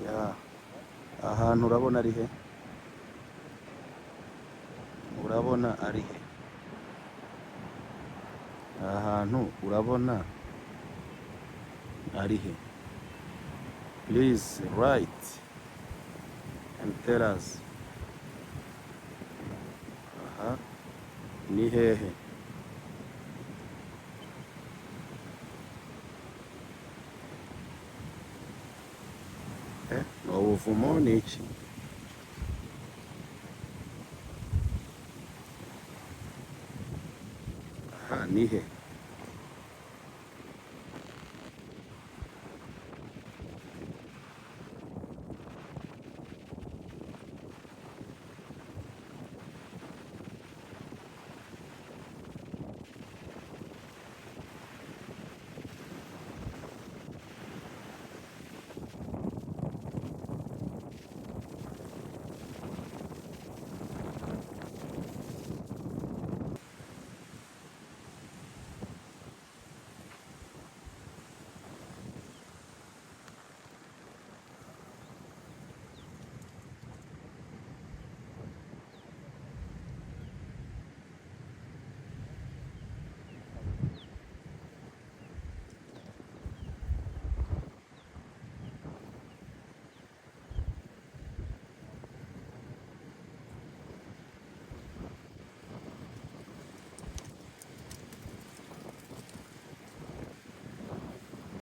ya ahantu urabona ari he? Urabona ari he? Ahantu urabona ari he? Please write and tell us. Aha ni hehe? Ni ubuvumo ni iki? Aha ni he?